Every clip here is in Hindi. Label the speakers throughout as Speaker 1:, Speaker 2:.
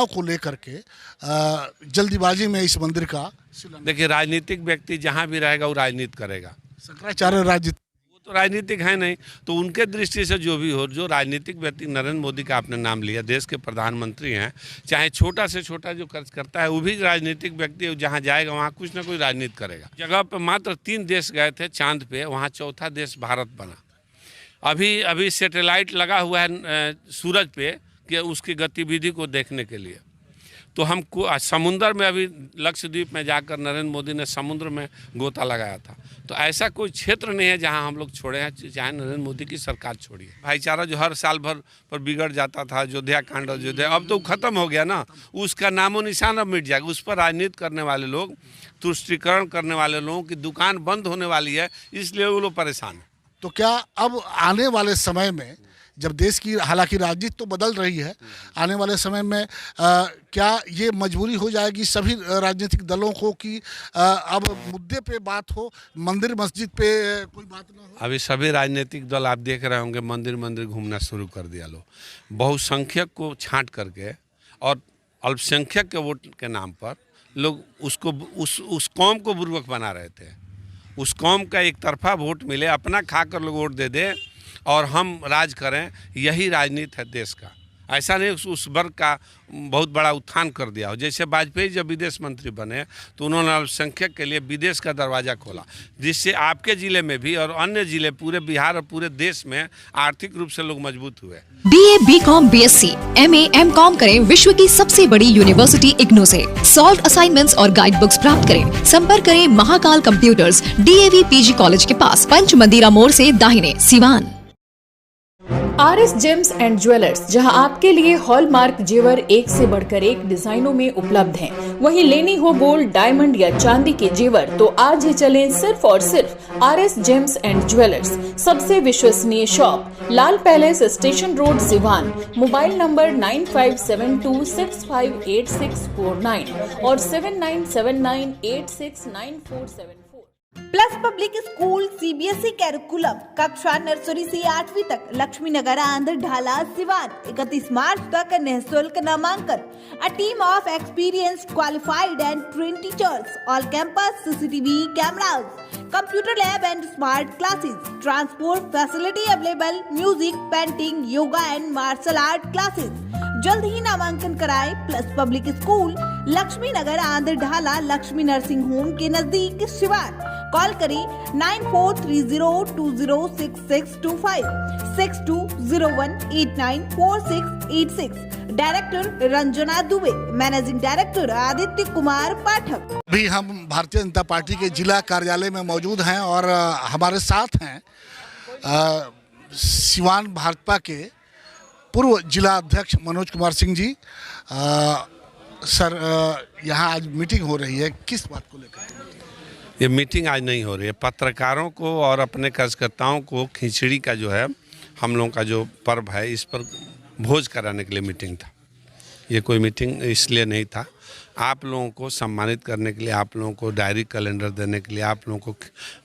Speaker 1: चुनाव को लेकर के जल्दीबाजी में इस मंदिर का शिलान्यास?
Speaker 2: देखिए, राजनीतिक व्यक्ति जहाँ भी रहेगा वो राजनीति करेगा।
Speaker 1: शंकराचार्य राज्य
Speaker 2: वो तो राजनीतिक है नहीं, तो उनके दृष्टि से जो भी हो, जो राजनीतिक व्यक्ति, नरेंद्र मोदी का आपने नाम लिया, देश के प्रधानमंत्री हैं, चाहे छोटा से छोटा जो खर्च करता है वो भी राजनीतिक व्यक्ति है। जहाँ जाएगा वहाँ कुछ ना कुछ राजनीति करेगा। जगह पे मात्र 3 देश गए थे चांद पे, वहाँ चौथा देश भारत बना। अभी सैटेलाइट लगा हुआ है सूरज पे कि उसकी गतिविधि को देखने के लिए। तो हमको समुद्र में अभी लक्षद्वीप में जाकर नरेंद्र मोदी ने समुद्र में गोता लगाया था। तो ऐसा कोई क्षेत्र नहीं है जहां हम लोग छोड़े हैं, चाहे नरेंद्र मोदी की सरकार छोड़ी है। भाईचारा जो हर साल भर पर बिगड़ जाता था, अयोध्या कांड, अयोध्या, अब तो खत्म हो गया ना, उसका नामो निशान अब मिट जाएगा। उस पर राजनीति करने वाले लोग, तुष्टीकरण करने वाले लोगों की दुकान बंद होने वाली है, इसलिए वो लोग परेशान हैं।
Speaker 1: तो क्या अब आने वाले समय में, जब देश की हालांकि राजनीति तो बदल रही है, आने वाले समय में क्या ये मजबूरी हो जाएगी सभी राजनीतिक दलों को कि अब मुद्दे पे बात हो, मंदिर मस्जिद पे कोई बात ना हो?
Speaker 2: अभी सभी राजनीतिक दल आप देख रहे होंगे मंदिर मंदिर घूमना शुरू कर दिया लोग। बहुसंख्यक को छांट करके और अल्पसंख्यक के वोट के नाम पर लोग उसको उस कौम को बुर्बक बना रहे थे। उस कौम का एक तरफा वोट मिले, अपना खाकर लोग वोट दे दे और हम राज करें, यही राजनीति है देश का। ऐसा नहीं उस वर्ग का बहुत बड़ा उत्थान कर दिया हो। जैसे वाजपेयी जब विदेश मंत्री बने तो उन्होंने अल्पसंख्यक के लिए विदेश का दरवाज़ा खोला, जिससे आपके ज़िले में भी और अन्य ज़िले, पूरे बिहार और पूरे देश में आर्थिक रूप से लोग मजबूत हुए।
Speaker 3: BA, BCom, BSc, MA, MCom करें विश्व की सबसे बड़ी यूनिवर्सिटी इग्नू से। सॉल्व असाइनमेंट्स और गाइड बुक्स प्राप्त करें। संपर्क करें Mahakal computers, DAV PG college के पास, पंच मंदिरा मोड़ से दाहिने, Siwan.
Speaker 4: RS James and jewellers, जहां आपके लिए हॉलमार्क जेवर एक से बढ़कर एक डिजाइनों में उपलब्ध हैं। वहीं लेनी हो गोल्ड, डायमंड या चांदी के जेवर तो आज ही चलें सिर्फ और सिर्फ RS जेम्स एंड ज्वेलर्स। सबसे विश्वसनीय shop, Lal palace, station road, Siwan. Mobile number 9572658649 और 7979869474।
Speaker 5: Plus public school CBSE curriculum, कक्षा नर्सरी से 8वीं तक, लक्ष्मी नगर, आंध्र ढाला, सिवान। 31 मार्च तक निःशुल्क नामांकन। A team of experienced, qualified and trained teachers. All campus CCTV cameras, computer lab and smart classes. Transport facility available. Music, painting, yoga and martial art classes. जल्द ही नामांकन कराएं। प्लस पब्लिक स्कूल, लक्ष्मी नगर, आंध्र ढाला, लक्ष्मी नर्सिंग होम के नजदीक, सिवान। कॉल करें 9430206625 6201894686। Director Ranjana Dubey, managing director Aditya Kumar Pathak.
Speaker 1: अभी हम भारतीय जनता पार्टी के जिला कार्यालय में मौजूद हैं और हमारे साथ हैं सिवान भाजपा के पूर्व जिला अध्यक्ष मनोज कुमार सिंह जी। सर, यहाँ आज मीटिंग हो रही है, किस बात को लेकर?
Speaker 2: ये मीटिंग आज नहीं हो रही है, पत्रकारों को और अपने कार्यकर्ताओं को खिचड़ी का जो है, हम लोगों का जो पर्व है, इस पर भोज कराने के लिए मीटिंग था। ये कोई मीटिंग इसलिए नहीं था, आप लोगों को सम्मानित करने के लिए, आप लोगों को डायरी कैलेंडर देने के लिए, आप लोगों को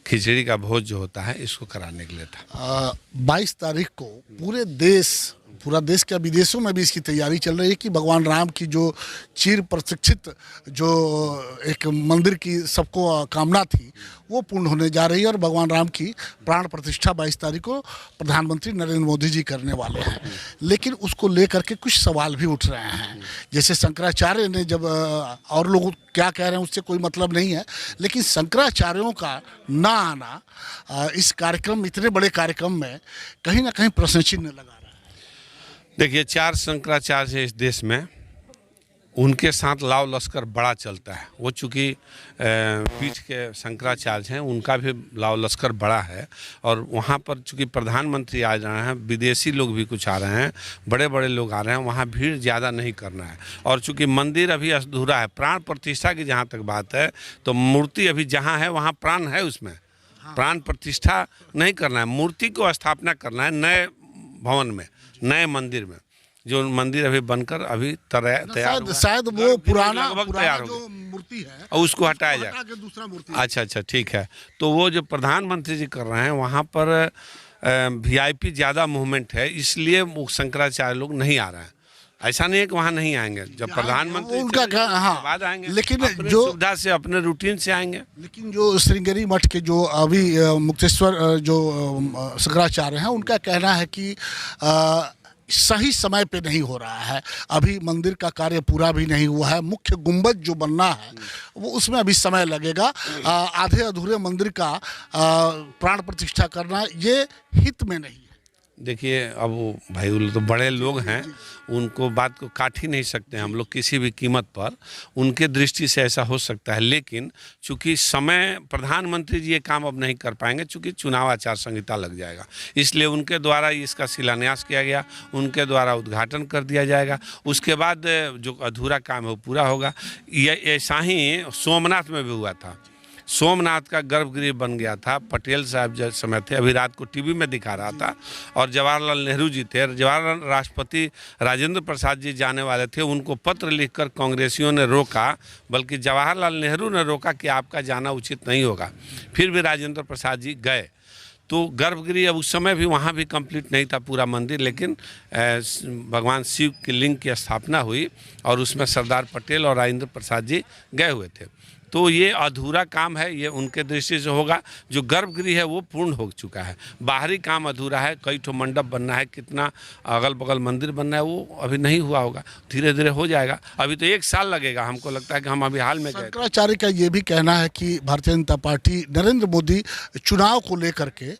Speaker 2: खिचड़ी का भोज जो होता है इसको कराने के लिए था।
Speaker 1: 22 तारीख को पूरा देश क्या विदेशों में भी इसकी तैयारी चल रही है कि भगवान राम की जो चिर प्रतीक्षित जो एक मंदिर की सबको कामना थी वो पूर्ण होने जा रही है और भगवान राम की प्राण प्रतिष्ठा 22 तारीख को प्रधानमंत्री नरेंद्र मोदी जी करने वाले हैं। लेकिन उसको लेकर के कुछ सवाल भी उठ रहे हैं, जैसे शंकराचार्य ने जब, और लोग क्या कह रहे हैं उससे कोई मतलब नहीं है, लेकिन शंकराचार्यों का ना आना इस कार्यक्रम, इतने बड़े कार्यक्रम में कहीं ना कहीं प्रश्न चिन्ह लगा रहा है।
Speaker 2: देखिए, 4 शंकराचार्य है इस देश में, उनके साथ लाव लश्कर बड़ा चलता है। वो चूँकि पीठ के शंकराचार्य हैं, उनका भी लाव लश्कर बड़ा है और वहाँ पर चूँकि प्रधानमंत्री आ रहे हैं, विदेशी लोग भी कुछ आ रहे हैं, बड़े बड़े लोग आ रहे हैं, वहाँ भीड़ ज़्यादा नहीं करना है। और चूँकि मंदिर अभी अधूरा है, प्राण प्रतिष्ठा की जहाँ तक बात है, तो मूर्ति अभी जहाँ है वहाँ प्राण है, उसमें प्राण प्रतिष्ठा नहीं करना है, मूर्ति को स्थापना करना है नए भवन में, नए मंदिर में। जो मंदिर अभी बनकर अभी तैयार
Speaker 1: शायद वो पुराना
Speaker 2: तैयार हो
Speaker 1: जो मूर्ति है
Speaker 2: और उसको हटाया जाए,
Speaker 1: दूसरा मूर्ति।
Speaker 2: अच्छा, ठीक है। तो वो जो प्रधानमंत्री जी कर रहे हैं वहाँ पर VIP ज़्यादा मूवमेंट है, इसलिए वो शंकराचार्य लोग नहीं आ रहे हैं। ऐसा नहीं है कि वहाँ नहीं आएंगे, जब प्रधानमंत्री
Speaker 1: उनका
Speaker 2: चले
Speaker 1: क्या,
Speaker 2: जाएंगे,
Speaker 1: हाँ,
Speaker 2: उसके बाद आएंगे,
Speaker 1: लेकिन
Speaker 2: अपने
Speaker 1: जो
Speaker 2: सुविधा से अपने रूटीन से आएंगे।
Speaker 1: लेकिन जो श्रृंगेरी मठ के जो अभी मुक्तेश्वर जो शंकराचार्य हैं, उनका कहना है कि सही समय पे नहीं हो रहा है, अभी मंदिर का कार्य पूरा भी नहीं हुआ है, मुख्य गुंबद जो बनना है वो उसमें अभी समय लगेगा, आधे अधूरे मंदिर का प्राण प्रतिष्ठा करना ये हित में नहीं है।
Speaker 2: देखिए, अब वो भाई वो तो बड़े लोग हैं, उनको बात को काट ही नहीं सकते हम लोग किसी भी कीमत पर, उनके दृष्टि से ऐसा हो सकता है। लेकिन चूंकि समय, प्रधानमंत्री जी ये काम अब नहीं कर पाएंगे, चूंकि चुनाव आचार संहिता लग जाएगा, इसलिए उनके द्वारा इसका शिलान्यास किया गया, उनके द्वारा उद्घाटन कर दिया जाएगा, उसके बाद जो अधूरा काम है वो पूरा होगा। ये ऐसा ही सोमनाथ में भी हुआ था। सोमनाथ का गर्भगृह बन गया था, पटेल साहब जब समय थे, अभी रात को टीवी में दिखा रहा था, और जवाहरलाल नेहरू जी थे, जवाहरलाल राष्ट्रपति राजेंद्र प्रसाद जी जाने वाले थे, उनको पत्र लिखकर कांग्रेसियों ने रोका, बल्कि जवाहरलाल नेहरू ने रोका कि आपका जाना उचित नहीं होगा, फिर भी राजेंद्र प्रसाद जी गए। तो गर्भगृह अब उस समय भी वहाँ भी कंप्लीट नहीं था पूरा मंदिर, लेकिन भगवान शिव की लिंग की स्थापना हुई और उसमें सरदार पटेल और राजेंद्र प्रसाद जी गए हुए थे। तो ये अधूरा काम है, ये उनके दृष्टि से होगा। जो गर्भगृह है वो पूर्ण हो चुका है, बाहरी काम अधूरा है, कई ठो मंडप बनना है, कितना अगल बगल मंदिर बनना है वो अभी नहीं हुआ होगा, धीरे धीरे हो जाएगा। अभी तो 1 साल लगेगा, हमको लगता है कि हम अभी हाल में गए।
Speaker 1: शंकराचार्य का ये भी कहना है कि भारतीय जनता पार्टी नरेंद्र मोदी चुनाव को लेकर के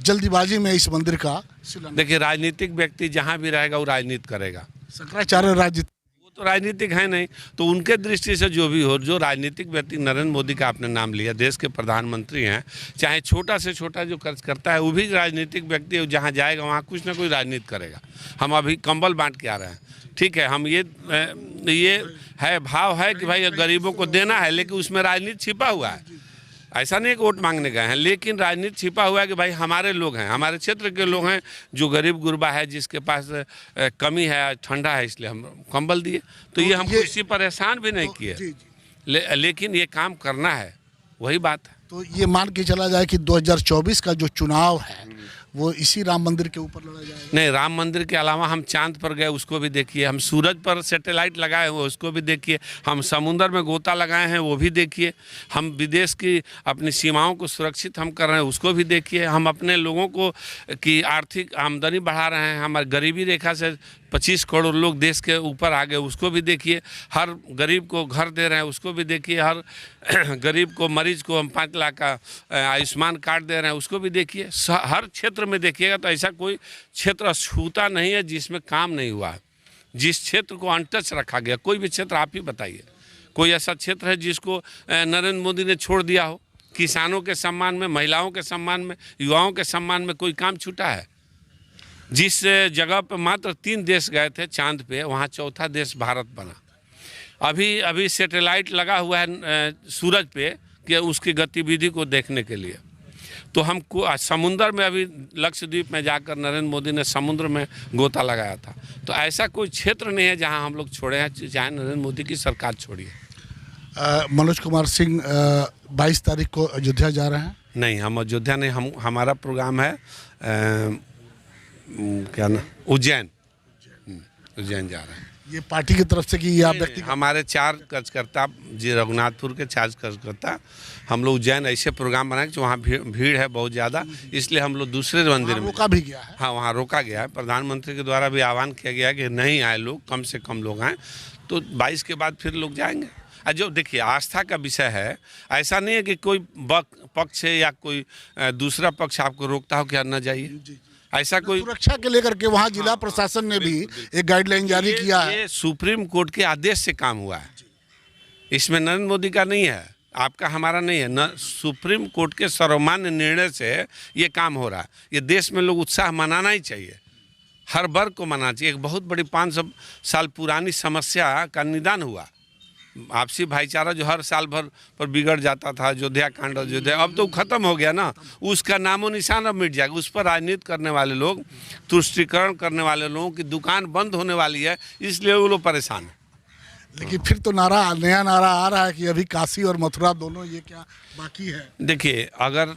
Speaker 1: जल्दीबाजी में इस मंदिर का,
Speaker 2: देखिए, राजनीतिक व्यक्ति जहाँ भी रहेगा वो राजनीति करेगा।
Speaker 1: शंकराचार्य राजनीति
Speaker 2: तो राजनीतिक है नहीं, तो उनके दृष्टि से जो भी हो, जो राजनीतिक व्यक्ति, नरेंद्र मोदी का आपने नाम लिया, देश के प्रधानमंत्री हैं, चाहे छोटा से छोटा जो खर्च करता है वो भी राजनीतिक व्यक्ति है, जहाँ जाएगा वहाँ कुछ ना कुछ राजनीति करेगा। हम अभी कंबल बांट के आ रहे हैं, ठीक है, हम ये है भाव है कि भाई गरीबों को देना है, लेकिन उसमें राजनीति छिपा हुआ है। ऐसा नहीं कि वोट मांगने गए हैं, लेकिन राजनीति छिपा हुआ है कि भाई हमारे लोग हैं, हमारे क्षेत्र के लोग हैं, जो गरीब गुरबा है, जिसके पास कमी है, ठंडा है, इसलिए हम कंबल दिए। तो ये हमको किसी परेशान भी नहीं किए, लेकिन ये काम करना है, वही बात है।
Speaker 1: तो ये मान के चला जाए कि 2024 का जो चुनाव है वो इसी राम मंदिर के ऊपर लड़ा जाएगा।
Speaker 2: नहीं, राम मंदिर के अलावा हम चांद पर गए, उसको भी देखिए, हम सूरज पर सैटेलाइट लगाए हुए उसको भी देखिए, हम समुद्र में गोता लगाए हैं वो भी देखिए, हम विदेश की अपनी सीमाओं को सुरक्षित हम कर रहे हैं उसको भी देखिए, हम अपने लोगों को की आर्थिक आमदनी बढ़ा रहे हैं, हमारे गरीबी रेखा से 25 करोड़ लोग देश के ऊपर आ गए उसको भी देखिए, हर गरीब को घर दे रहे हैं उसको भी देखिए, हर गरीब को, मरीज को हम 5 लाख का आयुष्मान कार्ड दे रहे हैं उसको भी देखिए। हर क्षेत्र में देखिएगा तो ऐसा कोई क्षेत्र छूता नहीं है जिसमें काम नहीं हुआ है, जिस क्षेत्र को अनटच रखा गया। कोई भी क्षेत्र आप ही बताइए, कोई ऐसा क्षेत्र है जिसको नरेंद्र मोदी ने छोड़ दिया हो? किसानों के सम्मान में, महिलाओं के सम्मान में, युवाओं के सम्मान में कोई काम छूटा है? जिस जगह पर मात्र 3 देश गए थे चांद पे, वहाँ 4था देश भारत बना। अभी सैटेलाइट लगा हुआ है सूरज पे कि उसकी गतिविधि को देखने के लिए। तो हमको समुद्र में, अभी लक्षद्वीप में जाकर नरेंद्र मोदी ने समुद्र में गोता लगाया था। तो ऐसा कोई क्षेत्र नहीं है जहां हम लोग छोड़े हैं, चाहे नरेंद्र मोदी की सरकार छोड़ी है।
Speaker 1: मनोज कुमार सिंह 22 तारीख को अयोध्या जा रहे हैं?
Speaker 2: नहीं, हम अयोध्या नहीं, हमारा प्रोग्राम है क्या ना, उज्जैन जा रहे हैं।
Speaker 1: ये पार्टी की तरफ से कि ये आप व्यक्तिगत?
Speaker 2: हमारे 4 कार्यकर्ता जी, रघुनाथपुर के 4 कार्यकर्ता, हम लोग उज्जैन ऐसे प्रोग्राम बनाए कि वहाँ भीड़ है बहुत ज़्यादा, इसलिए हम लोग दूसरे मंदिर में
Speaker 1: रोका भी गया है।
Speaker 2: हाँ, वहाँ रोका गया है। प्रधानमंत्री के द्वारा भी आह्वान किया गया है कि नहीं आए लोग, कम से कम लोग आएँ। तो 22 के बाद फिर लोग जाएंगे। जो देखिए, आस्था का विषय है, ऐसा नहीं है कि कोई पक्ष है या कोई दूसरा पक्ष आपको रोकता हो कि न जाइए, ऐसा कोई।
Speaker 1: सुरक्षा के लेकर के वहाँ जिला प्रशासन ने भी एक गाइडलाइन जारी किया है।
Speaker 2: ये सुप्रीम कोर्ट के आदेश से काम हुआ है, इसमें नरेंद्र मोदी का नहीं है, आपका हमारा नहीं है, न सुप्रीम कोर्ट के सर्वमान्य निर्णय से ये काम हो रहा है। ये देश में लोग उत्साह मनाना ही चाहिए, हर वर्ग को मनाना चाहिए। एक बहुत बड़ी 500 साल पुरानी समस्या का निदान हुआ। आपसी भाईचारा जो हर साल भर पर बिगड़ जाता था, अयोध्या कांड, अयोध्या, अब तो खत्म हो गया ना, उसका नामो निशान अब मिट जाएगा। उस पर राजनीति करने वाले लोग, तुष्टीकरण करने वाले लोगों की दुकान बंद होने वाली है, इसलिए वो लोग परेशान है।
Speaker 1: लेकिन फिर तो नया नारा आ रहा है कि अभी काशी और मथुरा दोनों, ये क्या बाकी है?
Speaker 2: देखिए, अगर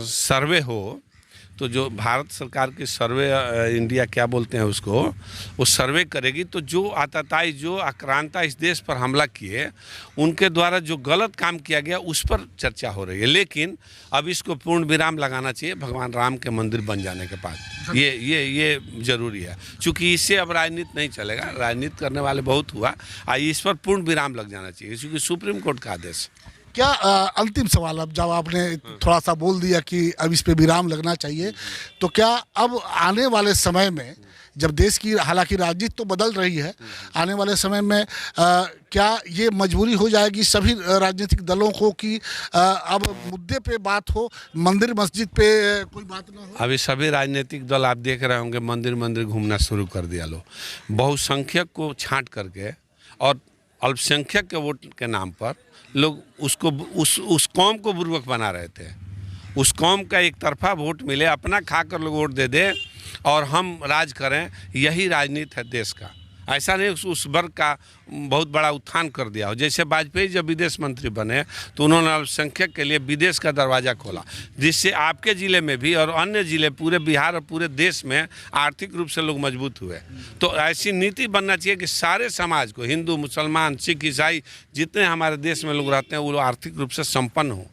Speaker 2: सर्वे हो तो जो भारत सरकार की सर्वे इंडिया क्या बोलते हैं उसको, वो सर्वे करेगी तो जो आतताई जो आक्रांता इस देश पर हमला किए उनके द्वारा जो गलत काम किया गया उस पर चर्चा हो रही है। लेकिन अब इसको पूर्ण विराम लगाना चाहिए भगवान राम के मंदिर बन जाने के बाद। ये जरूरी है, क्योंकि इससे अब राजनीति नहीं चलेगा, राजनीति करने वाले बहुत हुआ, इस पर पूर्ण विराम लग जाना चाहिए क्योंकि सुप्रीम कोर्ट का आदेश।
Speaker 1: क्या अंतिम सवाल, अब जब आपने थोड़ा सा बोल दिया कि अब इस पे विराम लगना चाहिए, तो क्या अब आने वाले समय में जब देश की हालांकि राजनीति तो बदल रही है, आने वाले समय में क्या ये मजबूरी हो जाएगी सभी राजनीतिक दलों को कि अब मुद्दे पे बात हो, मंदिर मस्जिद पे कोई बात ना हो?
Speaker 2: अभी सभी राजनीतिक दल आप देख रहे होंगे मंदिर मंदिर घूमना शुरू कर दिया। लो बहुसंख्यक को छांट करके और अल्पसंख्यक के वोट के नाम पर लोग उसको उस कौम को बुर्बक बना रहे थे। उस कौम का एक तरफा वोट मिले, अपना खाकर लोग वोट दे दे और हम राज करें, यही राजनीति है देश का। ऐसा नहीं उस वर्ग का बहुत बड़ा उत्थान कर दिया हो। जैसे वाजपेयी जब विदेश मंत्री बने तो उन्होंने अल्पसंख्यक के लिए विदेश का दरवाज़ा खोला, जिससे आपके ज़िले में भी और अन्य ज़िले पूरे बिहार और पूरे देश में आर्थिक रूप से लोग मजबूत हुए। तो ऐसी नीति बनना चाहिए कि सारे समाज को, हिंदू मुसलमान सिख ईसाई जितने हमारे देश में लोग रहते हैं वो लोग आर्थिक रूप से संपन्न हो।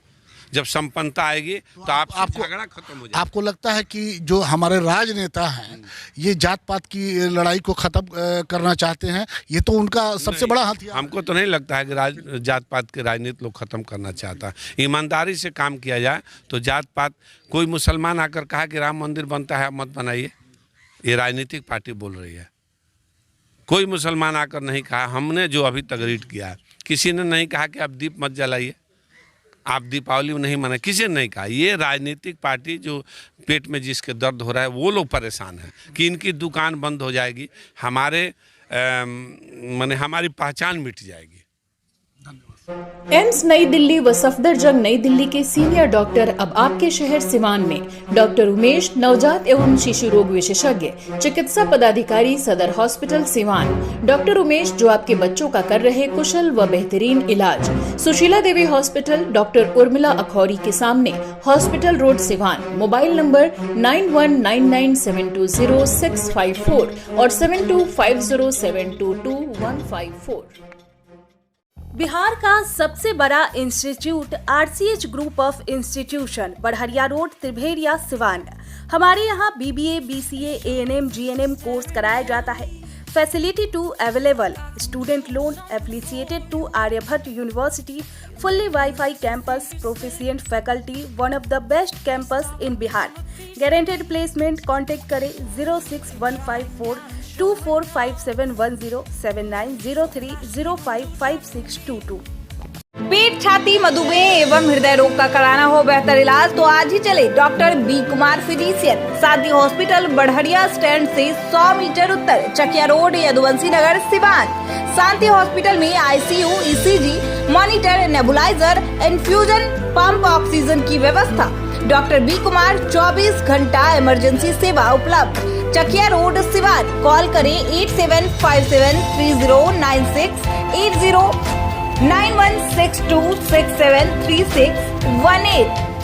Speaker 2: जब संपन्नता आएगी तो आपको झगड़ा खत्म हो जाएगा।
Speaker 1: आपको लगता है कि जो हमारे राजनेता हैं ये जात पात की लड़ाई को खत्म करना चाहते हैं? ये तो उनका सबसे बड़ा हथियार।
Speaker 2: हमको तो नहीं लगता है कि जात पात की राजनीति लोग खत्म करना चाहता है। ईमानदारी से काम किया जाए तो जात पात, कोई मुसलमान आकर कहा कि राम मंदिर बनता है मत बनाइए, ये राजनीतिक पार्टी बोल रही है। कोई मुसलमान आकर नहीं कहा, हमने जो अभी तक रीड किया है किसी ने नहीं कहा कि आप दीप मत जलाइए, आप दीपावली नहीं मनाए, किसी ने नहीं कहा। ये राजनीतिक पार्टी जो पेट में जिसके दर्द हो रहा है वो लोग परेशान हैं कि इनकी दुकान बंद हो जाएगी, हमारी पहचान मिट जाएगी।
Speaker 4: एम्स नई दिल्ली व सफदरजंग नई दिल्ली के सीनियर डॉक्टर अब आपके शहर सिवान में। डॉक्टर उमेश, नवजात एवं शिशु रोग विशेषज्ञ, चिकित्सा पदाधिकारी, सदर हॉस्पिटल सिवान। डॉक्टर उमेश जो आपके बच्चों का कर रहे कुशल व बेहतरीन इलाज। सुशीला देवी हॉस्पिटल, डॉक्टर उर्मिला अखौरी के सामने, hospital road Siwan. Mobile number 9199720654 और 7250722154।
Speaker 6: बिहार का सबसे बड़ा institute RCH group of institution, Barharia road, Tribheriya, Siwan. हमारे यहाँ BBA, BCA, ANM, GNM course कराया जाता है। Facility to available, student loan affiliated to Aryabhatta university, fully wifi campus, proficient faculty, one of the best campus in Bihar. Guaranteed placement. Contact करें 061542457107903055622।
Speaker 5: पेट, छाती, मधुमेह एवं हृदय रोग का कराना हो बेहतर इलाज तो आज ही चले डॉक्टर बी कुमार फिजिशियन, शांति हॉस्पिटल, बड़हरिया स्टैंड से 100 मीटर उत्तर, चकिया रोड, यदुवंशी नगर, सिवान। शांति हॉस्पिटल में ICU, ECG, monitor, nebuliser, infusion pump, oxygen की व्यवस्था। डॉक्टर बी कुमार 24 घंटा इमरजेंसी सेवा उपलब्ध। चकिया रोड, सिवान। कॉल करें 87573096, 809162673618।